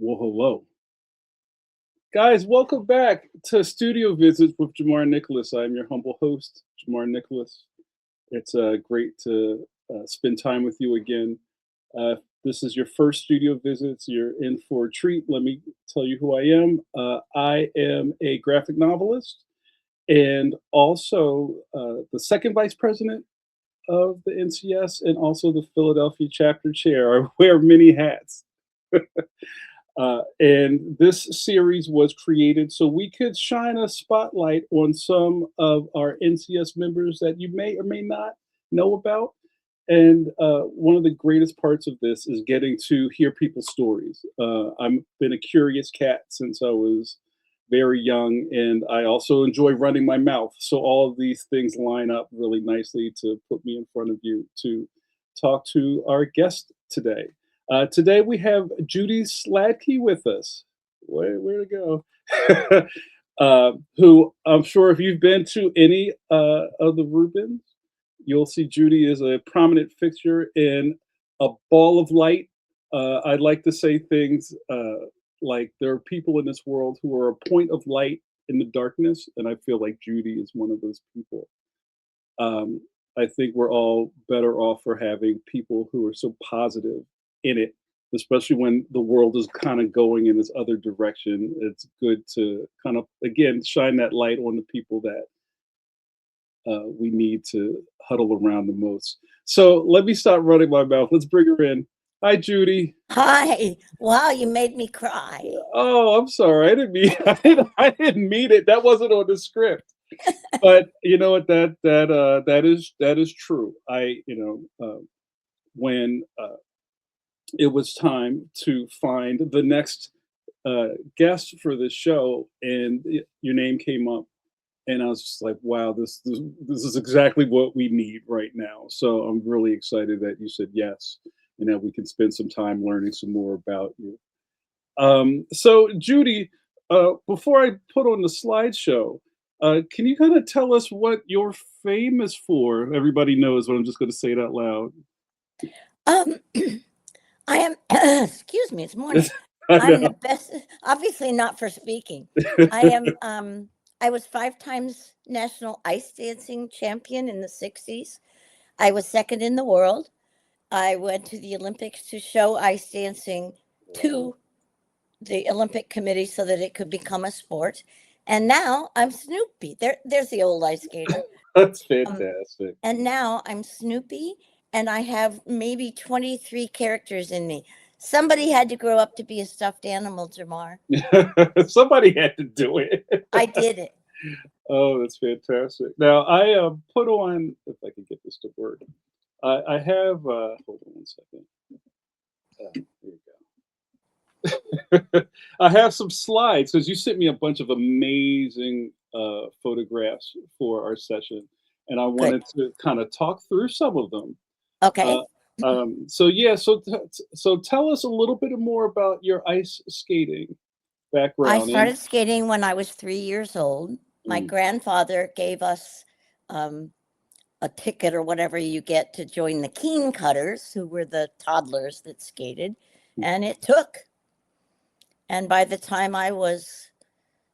Well, hello. Guys, welcome back to Studio Visits with Jamar Nicholas. I'm your humble host, Jamar Nicholas. It's great to spend time with you again. If this is your first studio visits, you're in for a treat. Let me tell you who I am. I am a graphic novelist and also the second vice president of the NCS and also the Philadelphia chapter chair. I wear many hats. And this series was created so we could shine a spotlight on some of our NCS members that you may or may not know about. And one of the greatest parts of this is getting to hear people's stories. I've been a curious cat since I was very young, and I also enjoy running my mouth. So all of these things line up really nicely to put me in front of you to talk to our guest today. Today we have Judy Sladky with us. Where to go? Who I'm sure if you've been to any of the Rubens, you'll see Judy is a prominent fixture in a ball of light. I'd like to say things like there are people in this world who are a point of light in the darkness, and I feel like Judy is one of those people. Um, I think we're all better off for having people who are so positive in it, especially when the world is kind of going in this other direction. It's good to kind of, again, shine that light on the people that we need to huddle around the most. So let me stop running my mouth. Let's bring her in. Hi, Judy. Hi. Wow, you made me cry. Oh, I'm sorry. I didn't mean I didn't mean it. That wasn't on the script. But you know what? That is true. When it was time to find the next guest for this show, and your name came up, and I was just like, "Wow, this is exactly what we need right now." So I'm really excited that you said yes, and that we can spend some time learning some more about you. So Judy, before I put on the slideshow, can you kind of tell us what you're famous for? Everybody knows, but I'm just going to say it out loud. Um, I am, excuse me, it's morning. I I'm the know. best, obviously not for speaking. I am, I was 5 times national ice dancing champion in the 60s. I was second in the world. I went to the Olympics to show ice dancing to the Olympic Committee so that it could become a sport. And now I'm Snoopy. There's the old ice skater. That's Um, fantastic. And now I'm Snoopy, and I have maybe 23 characters in me. Somebody had to grow up to be a stuffed animal, Jamar. Somebody had to do it. I did it. Oh, that's fantastic. Now I put on, if I can get this to work. I have. Hold on one second. There you go. I have some slides because you sent me a bunch of amazing photographs for our session, and I Good. wanted to kind of talk through some of them. Uh, Okay. so yeah, so tell us a little bit more about your ice skating I background and. started skating when I was 3 years old. My Mm, grandfather gave us um, a ticket or whatever you get to join the Keen Cutters, who were the toddlers that skated, mm. and it took. And by the time I was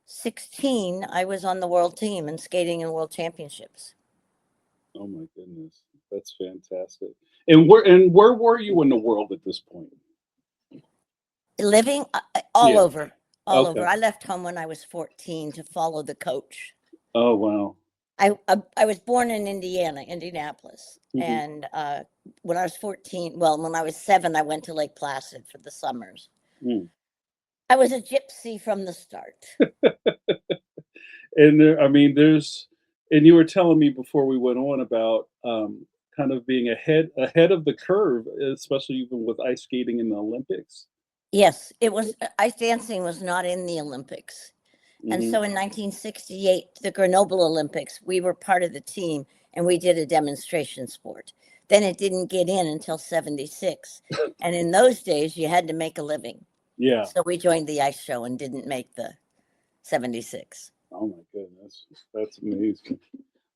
16, I was on the world team and skating in world championships. Oh my goodness, that's fantastic. And where were you in the world at this point? Living all Yeah. over, all over. Okay. I left home when I was 14 to follow the coach. Oh wow. I was born in Indiana, Indianapolis, Hmm. and when I was 14, well, when I was 7, I went to Lake Placid for the summers. Mm. I was a gypsy from the start. And there, I mean, and you were telling me before we went on about kind of being ahead of the curve, especially even with ice skating in the Olympics. Yes, it was ice dancing was not in the Olympics. And Hmm. so in 1968, the Grenoble Olympics, we were part of the team and we did a demonstration sport. Then it didn't get in until 76. And in those days, you had to make a living. Yeah. So we joined the ice show and didn't make the 76. Oh my goodness, that's amazing.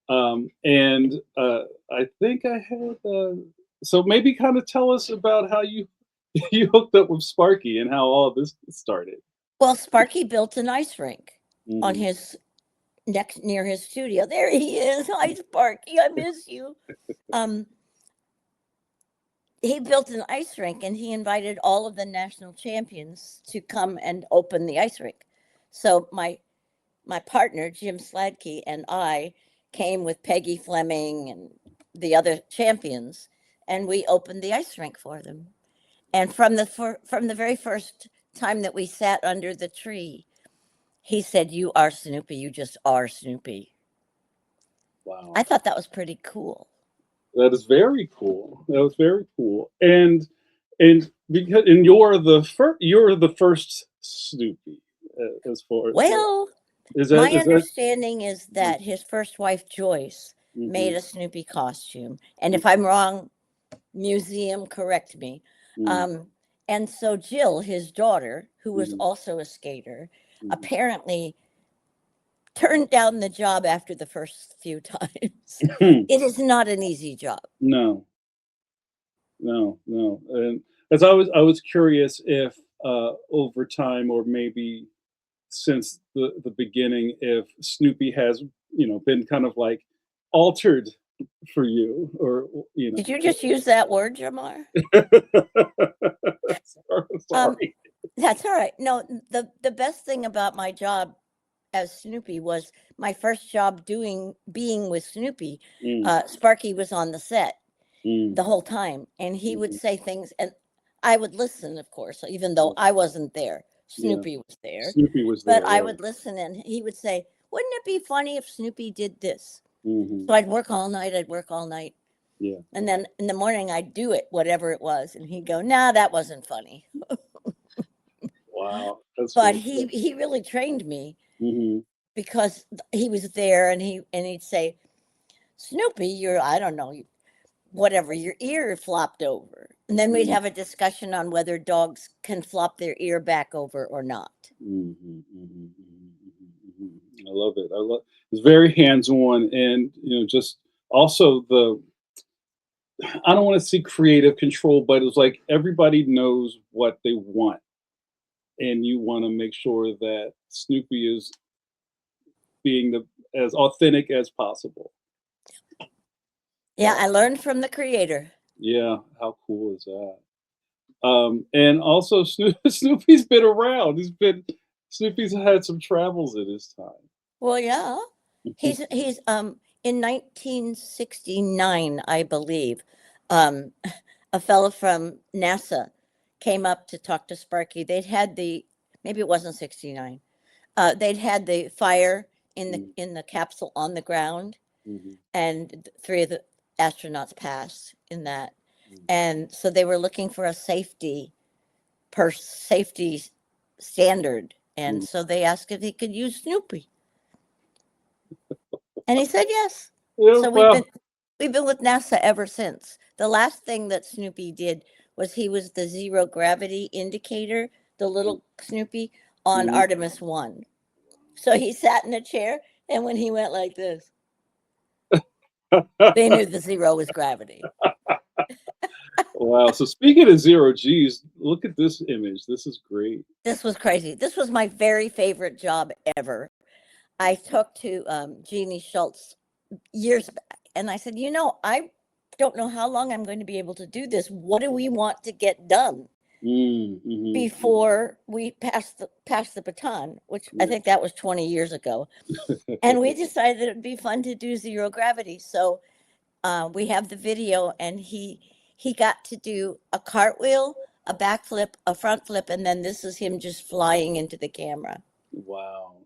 And I think I had. So maybe kind of tell us about how you you hooked up with Sparky and how all this started. Well, Sparky built an ice rink on Mhm. his next near his studio. There he is. Hi, Sparky. I miss you. Um, he built an ice rink and he invited all of the national champions to come and open the ice rink. So my partner Jim Sladky and I came with Peggy Fleming and the other champions, and we opened the ice rink for them. And from the very first time that we sat under the tree, he said, "You are Snoopy. You just are Snoopy." I Wow. thought that was pretty cool. That is very cool. That was very cool. And you're the first Snoopy, as far as that. Well, Is that my is that understanding is Mhm, that his first wife Joyce made mhm, a Snoopy costume, and if I'm mhm, wrong, museum correct me. mhm, Um, and so Jill, his daughter, who was mhm, also a skater, mhm. apparently turned down the job after the first few times. It is not an easy job. No, no. And as I was curious if over time, or maybe since the beginning, if Snoopy has, been kind of like altered for you, or Did you just use that word, Jamar? Um, sorry. that's all right. No, the best thing about my job as Snoopy was my first job doing being with Snoopy. Mm, Sparky was on the set mm, the whole time, and he would mhm, say things, and I would listen, of course, even though yeah, I wasn't there. yeah. Snoopy was there, Snoopy was but there, I right? would listen, and he would say, "Wouldn't it be funny if Snoopy did this?" Hmm. So I'd work all night. I'd work all night, Yeah. and then in the morning I'd do it, whatever it was, and he'd go, "Nah, that wasn't funny." Wow, that's But really he cool. he really trained me Hmm. because he was there, and he'd say, "Snoopy, you're I don't know, whatever, your ear flopped over." And then we'd Hmm. have a discussion on whether dogs can flop their ear back over or not. Hmm. Hmm. Hmm. I love it. I love. It's very hands-on, and just also I don't want to see creative control, but it's like everybody knows what they want, and you want to make sure that Snoopy is being as authentic as possible. Yeah, I learned from the creator. Yeah, how cool is that? And also Snoopy's been around. Snoopy's had some travels in his time. Well, yeah. He's in 1969, I believe. Um a fellow from NASA came up to talk to Sparky. They'd had the maybe it wasn't 69. They'd had the fire Mm, in the capsule on the ground, mhm, and three of the astronauts passed in that. mm, And so they were looking for a safety standard, and mm. so they asked if he could use Snoopy, and he said yes. Yeah, So well, we've been with NASA ever since. The last thing that Snoopy did was he was the zero gravity indicator, the little Snoopy on mhm. Artemis 1. So he sat in a chair, and when he went like this, they knew the zero was gravity. Wow. So speaking of zero G's, look at this image. This is great. This was crazy. This was my very favorite job ever. I talked to Jeannie Schultz years back, and I said, I don't know how long I'm going to be able to do this. What do we want to get done Mm, mhm, mhm. before we pass the baton? Which I Yeah. think that was 20 years ago. And we decided it'd be fun to do zero gravity. So we have the video, and he got to do a cartwheel, a backflip, a front flip, and then this is him just flying into the camera. Wow.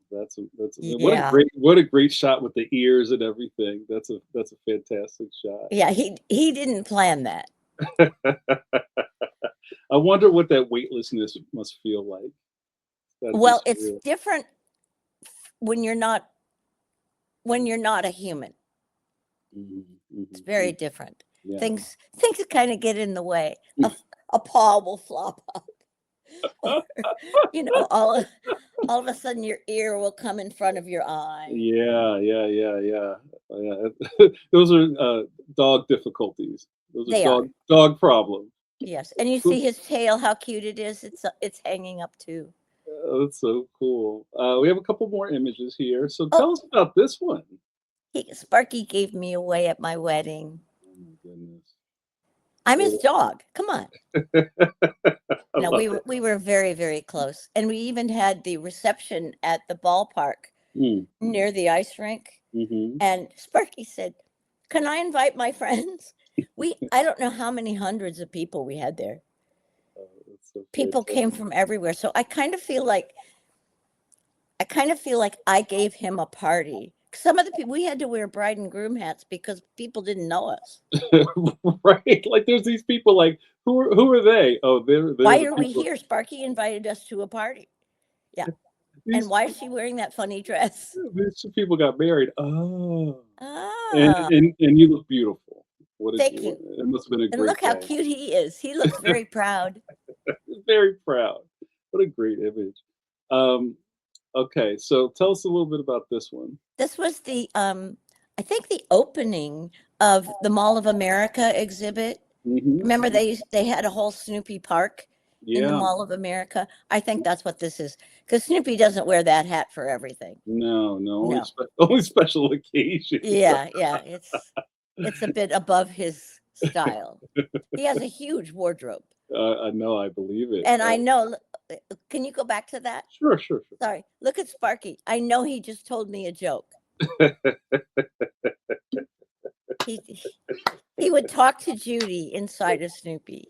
Yeah. What a great shot with the ears and everything. That's a fantastic shot. Yeah, he didn't plan that. I wonder what that weightlessness must feel like. That'd be Well, it's surreal. different when you're not a human. Mhm, It's mhm, very mm. different. Yeah. Things kind of get in the way. A paw will flop up, or you know, all of a sudden your ear will come in front of your eye. Yeah, yeah, yeah, yeah. Yeah. Those are dog difficulties. Those are They are. dog problems. Yes, and you see his tail, how cute it is. It's hanging up too. That's so cool. We have a couple more images here. So Oh, tell us about this one. Sparky gave me away at my wedding. Oh my goodness. I'm his Well, dog. Come on. I No, love it. we were very, very close, and we even had the reception at the ballpark Mm, near the ice rink. hmm. And Sparky said, "Can I invite my friends?" I don't know how many hundreds of people we had there. That's so People fantastic. came from everywhere. So I kind of feel like I gave him a party. Some of the people, we had to wear bride and groom hats because people didn't know us. Right? Like there's these people like who are they? Oh, they're Why the are we people. here? Sparky invited us to a party. Yeah. And These why is she wearing that funny dress? these two people got married. Oh, and Ah, and you look beautiful. What did thank you? you. It must have been a And great look how day. cute he is. He looks very proud. Very proud. What a great image. Um, okay, so tell us a little bit about this one. This was I think the opening of the Mall of America exhibit. Hmm. Remember they had a whole Snoopy park in the Yeah. Mall of America? I think that's what this is. Because Snoopy doesn't wear that hat for everything. No, no, only No. only special occasions. Yeah, yeah. It's a bit above his style. He has a huge wardrobe. I know, I believe it. And I know, can you go back to that? Sure, sure, Sorry. Look at Sparky. I know he just told me a joke. sure. He he would talk to Judy inside of Snoopy.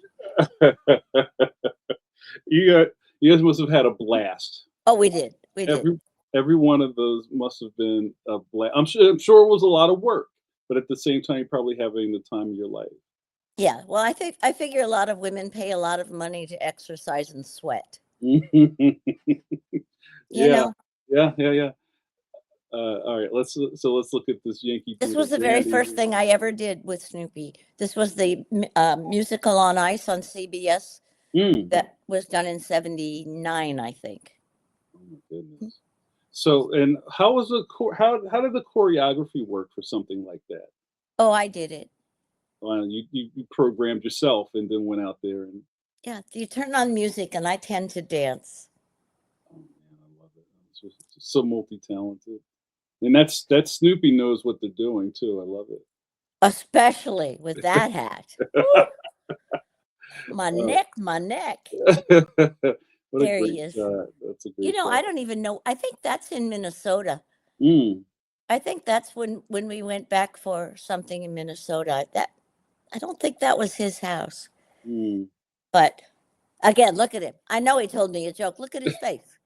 You guys must have had a blast. Oh, we did. We did. Every one of those must have been a blast. I'm sure it was a lot of work, but at the same time, you're probably having the time of your life. Yeah. Well, I figure a lot of women pay a lot of money to exercise and sweat. You Yeah, know, yeah, yeah, yeah. All right, let's look at this Yankee this Doodle was the very Dandy first thing I ever did with Snoopy. This was the musical on ice on CBS here. Mm. that was done in '79, I think. Oh my goodness. So, and how was how did the choreography work for something like that? Oh, I did it. You programmed yourself and then went out there and Yeah. You turn on music and I tend to dance. oh man, I love it. It's just so multi-talented. And that's Snoopy knows what they're doing too. I love Especially with that hat. it. Woo, my Uh, neck, my neck. what a There great he is. shot. That's a great I shot. don't even know. I think that's in Minnesota. Mm, I think that's when we went back for something in Minnesota. That I don't think that was his house. mm. But again, look at him. I know he told me a joke. Look at his face.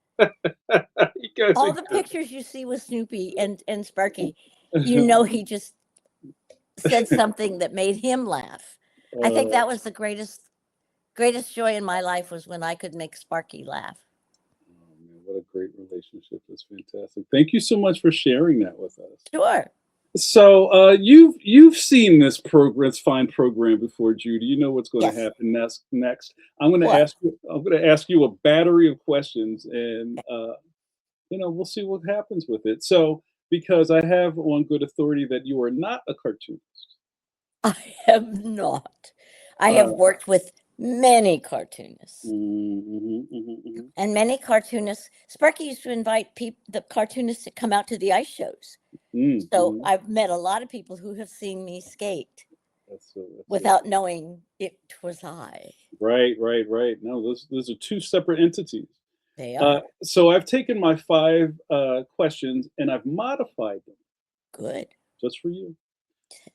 You guys All are the good. pictures you see with Snoopy and Sparky, you know he just said something that made him laugh. I think Uh, that was the greatest joy in my life was when I could make Sparky laugh. oh man, what a great relationship. That's fantastic. Thank you so much for sharing that with us. Sure. So you've seen this fine program before, Judy. You know what's going to Yes. happen next. What? I'm going to ask you a battery of questions, and we'll see what happens with it. So because I have on good authority that you are not a cartoonist. I am not. I have Uh, worked with many cartoonists. mhm, mhm, mhm. And many cartoonists, Sparky used to invite the cartoonists to come out to the ice shows. Mm, So mhm. I've met a lot of people who have seen me skate That's so without knowing it was I. right, right, right. No, those are two separate entities. They are. So I've taken my five questions and I've modified them Good. just for you.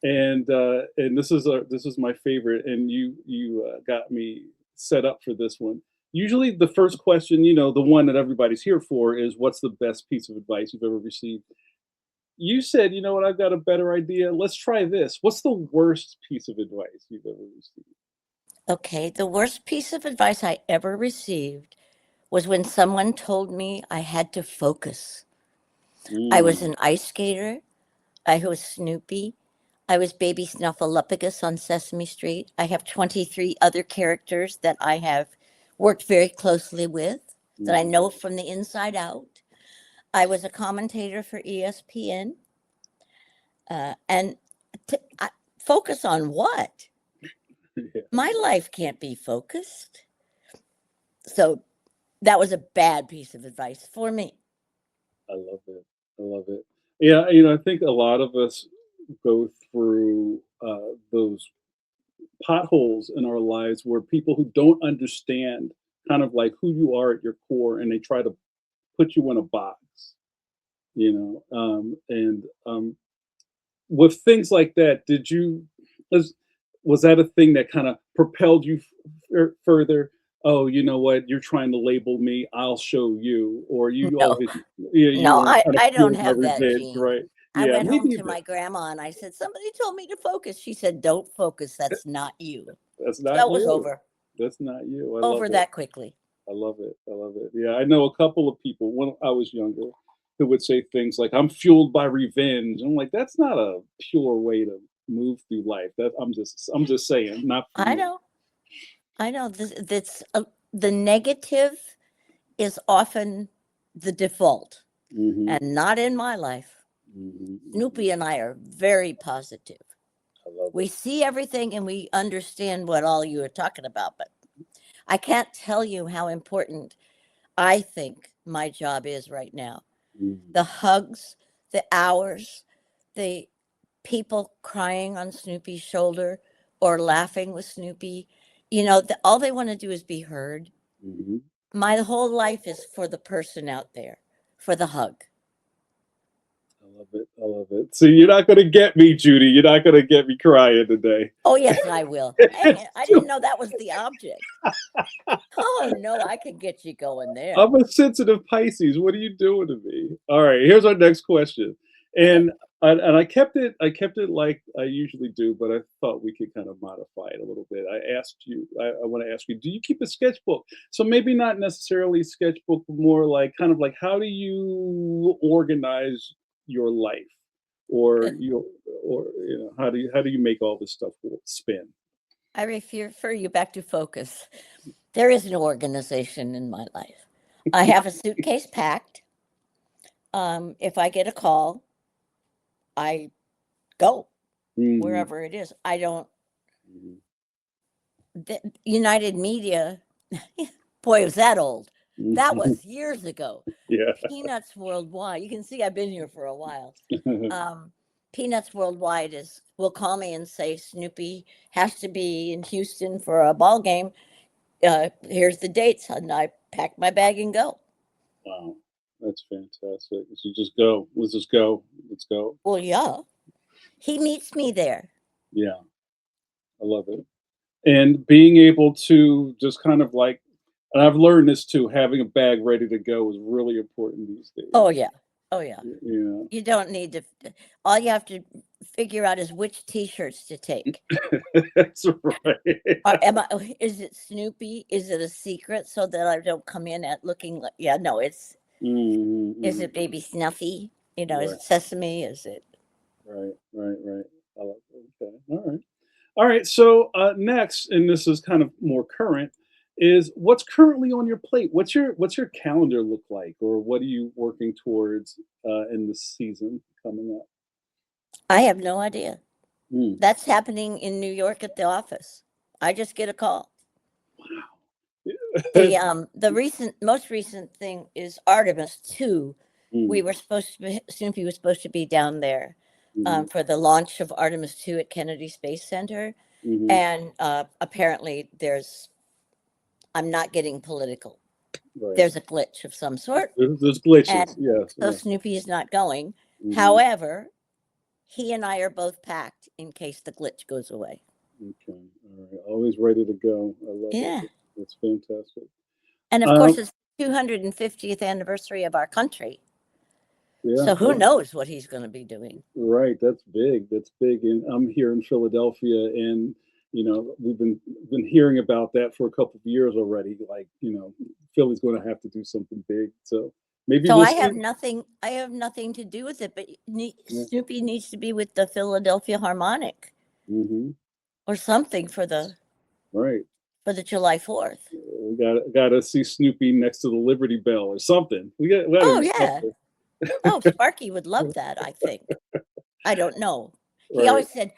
And this is my favorite, and you got me set up for this one. Usually, the first question, the one that everybody's here for, is what's the best piece of advice you've ever received. You said, you know what, I've got a better idea. Let's try this. What's the worst piece of advice you've ever received? Okay. The worst piece of advice I ever received was when someone told me I had to focus. I was Mm, an ice skater. I was Snoopy. I was Baby Snuffleupagus on Sesame Street. I have 23 other characters that I have worked very closely with, that I mhm. know from the inside out. I was a commentator for ESPN. And focus on what? Yeah, My life can't be focused. So that was a bad piece of advice for me. I love it. I love it. Yeah, I think a lot of us go through those potholes in our lives where people who don't understand kind of like who you are at your core, and they try to put you in a box, and with things like that, was was that a thing that kind of propelled you further? Oh, you know what? You're trying to label me. I'll show you. Or you No, always, yeah, you no, were I, kind of I don't fueled by have that revenge, gene. right? I Yeah, went me home to neither. my grandma and I said, somebody told me to focus. She said, don't focus. That's not you. That's So not that was you. over, That's not you. I love over it. that quickly. I love it. I love it. Yeah, I know a couple of people when I was younger who would say things like, "I'm fueled by revenge." I'm like, that's not a pure way to move through life. I'm just saying, not for I me. know. I know the negative is often the default Hmm. and not in my life. Hmm. Hmm. Snoopy and I are very positive. I love We it. see everything and we understand what all you are talking about, but I can't tell you how important I think my job is right now. The Hmm. hugs, the hours, the people crying on Snoopy's shoulder or laughing with Snoopy. All they want to do is be heard. Hmm. My whole life is for the person out there, for the hug. I love it. I love it. See, you're not gonna get me, Judy. You're not gonna get me crying today. Oh, yes, I will. Hey, It's I too- didn't know that was the object. Oh, no, I could get you going there. I'm a sensitive Pisces. What are you doing to me? All right, here's our next question, Okay. and I kept it like I usually do, but I thought we could kind of modify it a little bit. I want to ask you, do you keep a sketchbook? So maybe not necessarily sketchbook, but more like kind of like how do you organize your life, or how do you make all this stuff spin? I refer you back to focus. There is no organization in my life. I have a suitcase packed. If I get a call, I go Hmm. wherever it is. I don't. Hmm. The United Media, boy, was that old. That was years ago. Yeah. Peanuts Worldwide. You can see I've been here for a while. Um, Peanuts Worldwide will call me and say Snoopy has to be in Houston for a ball game. Here's the dates, and I pack my bag and go. Wow, that's fantastic. So you just go. Let's just go. Let's go. Well, yeah, he meets me there. Yeah, I love it. And being able to just kind of like, and I've learned this too, having a bag ready to go is really important these Oh days. yeah, oh yeah. Yeah. You don't need to. All you have to figure out is which T-shirts to take. That's right. Is it Snoopy? Is it a secret so that I don't come in at looking like, yeah, no, is Hmm. it Baby Snuffy? Is Right, it Sesame? Is it? right, right, right. I like that. Okay. All right. All right. So next, and this is kind of more current, is what's currently on your plate? What's your calendar look like, or what are you working towards in the season coming up? I have no idea. Mm. That's happening in New York at the office. I just get a call. The most recent thing is Artemis 2. We Mm. were supposed to be, Snoopy was supposed to be down there Hmm. for the launch of Artemis 2 at Kennedy Space Center. Hmm. And apparently I'm not getting political. Right. There's a glitch of some sort. There's glitches. And Yes. so Yes. Snoopy is not going. Hmm. However, he and I are both packed in case the glitch goes away. Okay. All right. Always ready to go. I love it. Yeah. It's fantastic. And of course, Um, it's the 250th anniversary of our country. yeah. So who knows what he's going to be doing? Right, that's big. That's big, and I'm here in Philadelphia, and we've been hearing about that for a couple of years already. Like, Philly's going to have to do something big. So maybe So we'll I see. have nothing. I have nothing to do with it. But Yeah. Snoopy needs to be with the Philadelphia Harmonic Hmm. or something for the Right. July 4th. We got to see Snoopy next to the Liberty Bell or something. We got to Oh do yeah. something. Oh, Sparky would love that. I think. I don't know. He Right. always said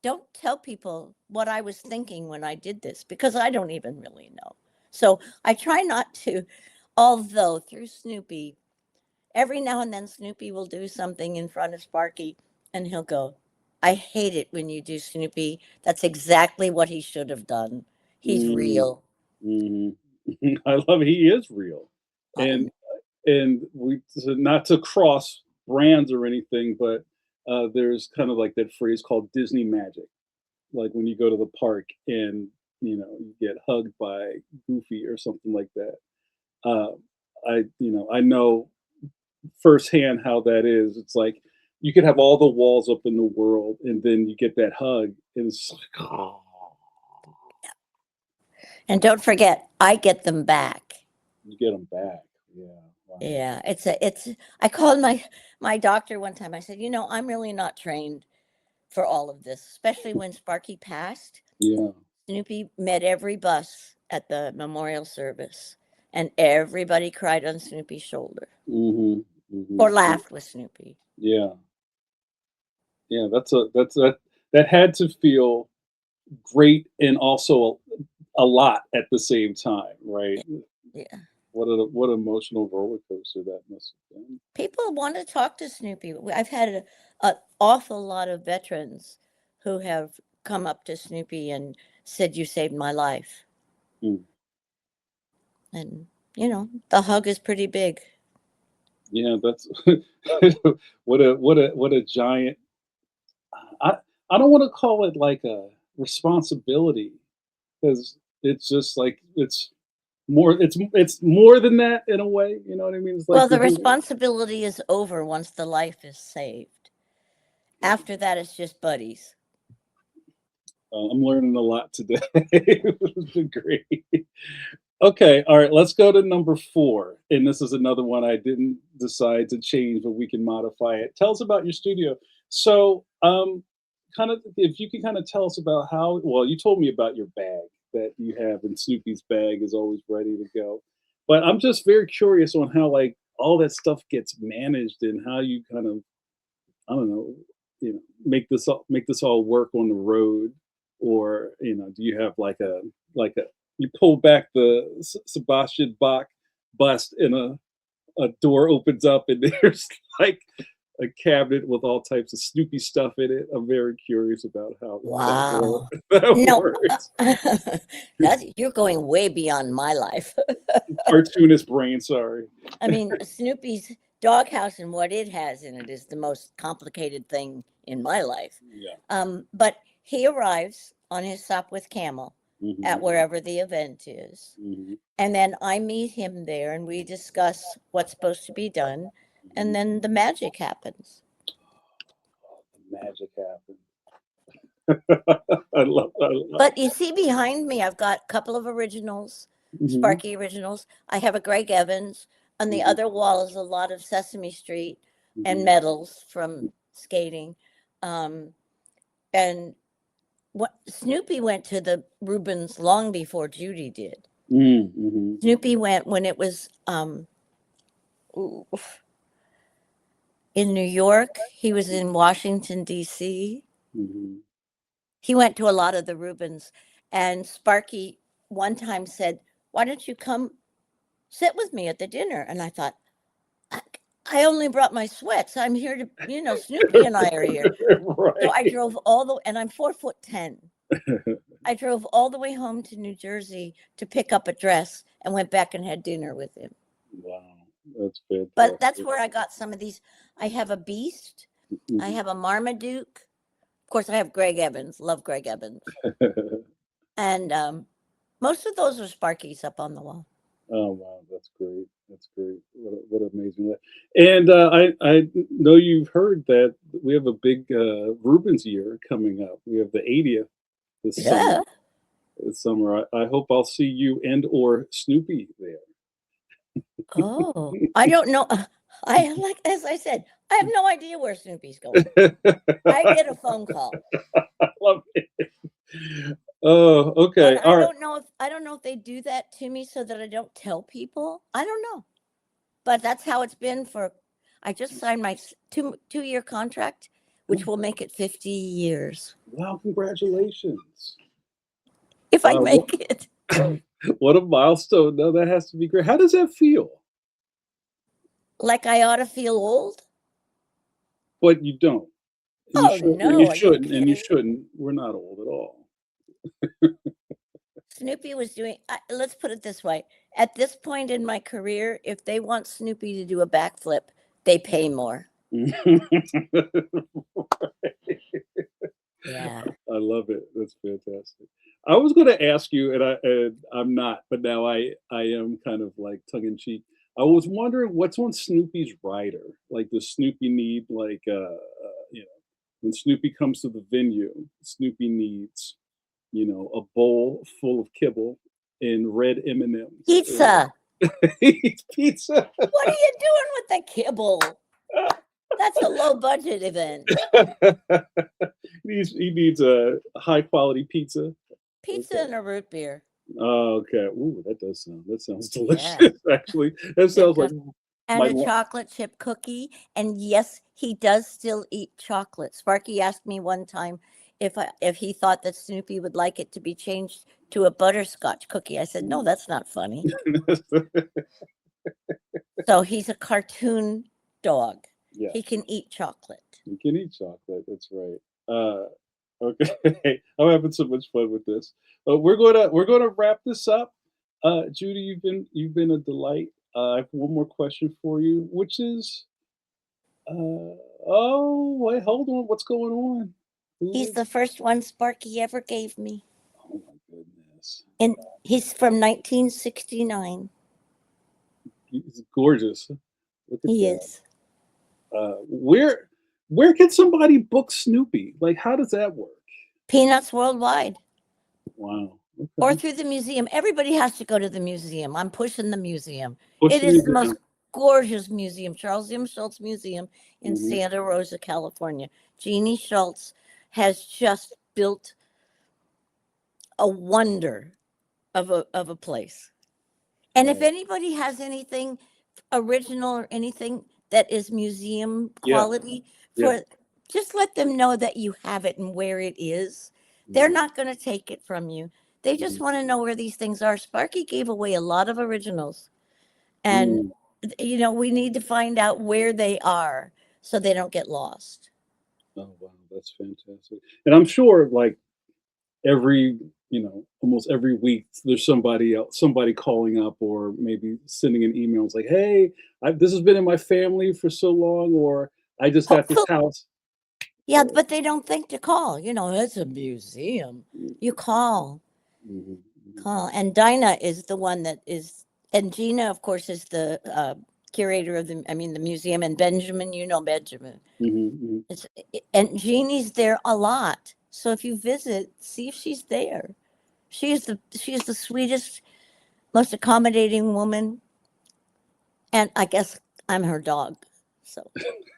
don't tell people what I was thinking when I did this because I don't even really know. So I try not to, although through Snoopy, every now and then Snoopy will do something in front of Sparky and he'll go, I hate it when you do Snoopy. That's exactly what he should have done. He's Mm, real. mhm. I love he is real. I, And we so not to cross brands or anything, but, there's kind of like that phrase called Disney magic. Like when you go to the park and, you get hugged by Goofy or something like that. Uh, I know firsthand how that is. It's like you could have all the walls up in the world, and then you get that hug, and it's like, oh, and don't forget, I get them back. you get them back. Yeah, wow. Yeah, it's. I called my doctor one time. I said, I'm really not trained for all of this, especially when Sparky passed. Yeah. Snoopy met every bus at the memorial service, and everybody cried on Snoopy's shoulder Mhm. Mhm. or laughed with Snoopy. Yeah. Yeah. That had to feel great and also a lot at the same time, right? Yeah. What emotional roller coaster that must have been. People want to talk to Snoopy. I've had an awful lot of veterans who have come up to Snoopy and said, "You saved my life." Mm. And, the hug is pretty big. Yeah, that's what a giant. I I don't want to call it like a responsibility because it's just like it's more than that in a way. You know what I mean? It's like Well, the you're doing. responsibility is over once the life is saved. After that, it's just buddies. I'm learning a lot today. It's been great. Okay, all right, let's go to number 4, and this is another one I didn't decide to change, but we can modify it. Tell us about your studio. So, kind of if you can kinda tell us about how well, you told me about your bag that you have, and Snoopy's bag is always ready to go. But I'm just very curious on how, like, all that stuff gets managed and how you kind of, I don't know, make this all work on the road, or do you have like a you pull back the Sebastian Bach bust and a door opens up and there's like a cabinet with all types of Snoopy stuff in it. I'm very curious about how that works. Wow. That No, works. you're going way beyond my life. Cartoonist brain, sorry. I mean, Snoopy's doghouse and what it has in it is the most complicated thing in my life. Yeah. But he arrives on his stop with Camel at Hmm. wherever the event is. Hmm. And then I meet him there and we discuss what's supposed to be done. And Hmm. then the magic happens. The magic happens. I love. But you see behind me, I've got a couple of originals, Hmm. Sparky originals. I have a Greg Evans. On the Hmm. other wall is a lot of Sesame Street and Hmm. medals from skating. Um, and what Snoopy went to the Rubens long before Judy did. Hmm. Snoopy went when it was in New York. He was in Washington, D.C. Hmm. He went to a lot of the Rubens. And Sparky one time said, "Why don't you come sit with me at the dinner?" And I thought, I, I only brought my sweats. I'm here to, Snoopy and I are here. So I Right. drove all the, and I'm 4'10". I drove all the way home to New Jersey to pick up a dress and went back and had dinner with him. Wow, that's But that's fantastic. where I got some of these. I have a Beast. I Mhm. have a Marmaduke. Of course, I have Greg Evans. Love Greg Evans. And most of those are Sparkies up on the wall. Oh, wow, that's great. That's great. What amazing and, I know you've heard that we have a big, Rubens year coming up. We have the 80th Yeah. this summer. I hope I'll see you and or Snoopy there. Oh, I don't know. I like as I said, I have no idea where Snoopy's going. I get a phone call, I love it. Oh, and okay, alright. I don't know if they do that to me so that I don't tell people. I don't know, but that's how it's been for. I just signed my two-year contract which will make it 50 years Wow, congratulations. if I What, make it. what a milestone. No, that has to be great. How does that feel? Like I ought to feel old? But you don't. And you Oh should and you no, are you shouldn't, and you kidding? shouldn't. We're not old at all. Snoopy was doing, let's put it this way. At this point in my career, if they want Snoopy to do a backflip, they pay more. Yeah. I love it. That's fantastic. I was going to ask you, and I'm not, but now I am kind of like tongue in cheek. I was wondering what's on Snoopy's rider. Like, does Snoopy need like you know, when Snoopy comes to the venue, Snoopy needs, you know, a bowl full of kibble and red M&Ms. Pizza. He eats pizza. What are you doing with the kibble? That's a low budget event. He needs a high quality pizza. Pizza Okay. and a root beer. Oh, okay. Ooh, that sounds delicious. Yes. Actually, that sounds like And my a chocolate chip cookie. And yes, he does still eat chocolate. Sparky asked me one time if he thought that Snoopy would like it to be changed to a butterscotch cookie. I said, no, that's not funny. So he's a cartoon dog. Yeah, He can eat chocolate. you can eat chocolate. That's right. Okay, I'm having so much fun with this. We're gonna wrap this up. Judy, you've been a delight. I have one more question for you, which is, oh wait, hold on, what's going on? He's Who the is? first one Sparky ever gave me. Oh my goodness, And he's from 1969. he's gorgeous. Look at He that. is. Where can somebody book Snoopy? Like, how does that work? Peanuts Worldwide. Wow. Or Okay. through the museum. Everybody has to go to the museum. I'm pushing the museum. Push It the is the most museum. gorgeous museum, Charles M. Schultz Museum in Mhm. Santa Rosa, California. Jeannie Schultz has just built a wonder of a place. And if Wow. anybody has anything original or anything that is museum Yeah. quality, Yeah. just let them know that you have it and where it is. They're Mhm. not going to take it from you. They just Mhm. want to know where these things are. Sparky gave away a lot of originals. And, Mm. we need to find out where they are so they don't get lost. Oh wow, that's fantastic. And I'm sure, like almost every week, there's somebody calling up, or maybe sending an email. It's like, hey, this has been in my family for so long, or I just got this Hopefully, house. yeah, but they don't think to call. It's a museum. You call. Mhm. Mhm. And Dinah is the one that is, and Gina, of course, is the curator of the museum, and Benjamin, Benjamin. Mhm. Mhm. And Jeannie's there a lot. So if you visit, see if she's there. She is the sweetest, most accommodating woman, and I guess I'm her dog, so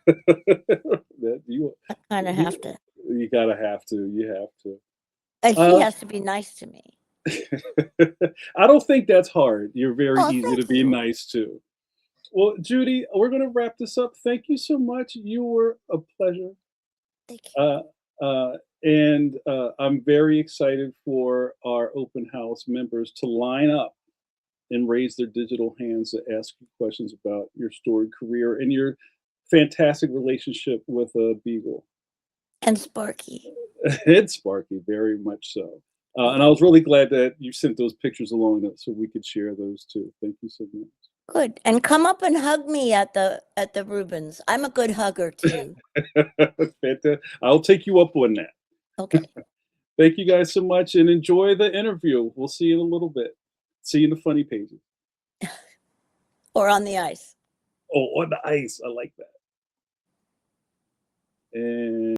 That I kind of you have to. you gotta have to. You have to. And she Uh, has to be nice to me. I don't think that's hard. You're very Oh, easy to thank be you. nice to. Well, Judy, we're going to wrap this up. Thank you so much. You were a pleasure. Thank you. Uh, and I'm very excited for our open house members to line up and raise their digital hands to ask you questions about your storied career and your fantastic relationship with a beagle. And Sparky. It's Sparky, very much so. And Yeah. I was really glad that you sent those pictures along so we could share those too. Thank you so much. Good. And come up and hug me at the Rubens. I'm a good hugger too. I'll take you up on that. Okay. Thank you guys so much, and enjoy the interview. We'll see you in a little bit. See you in the funny pages. Or on the ice. Oh, on the ice. I like that. And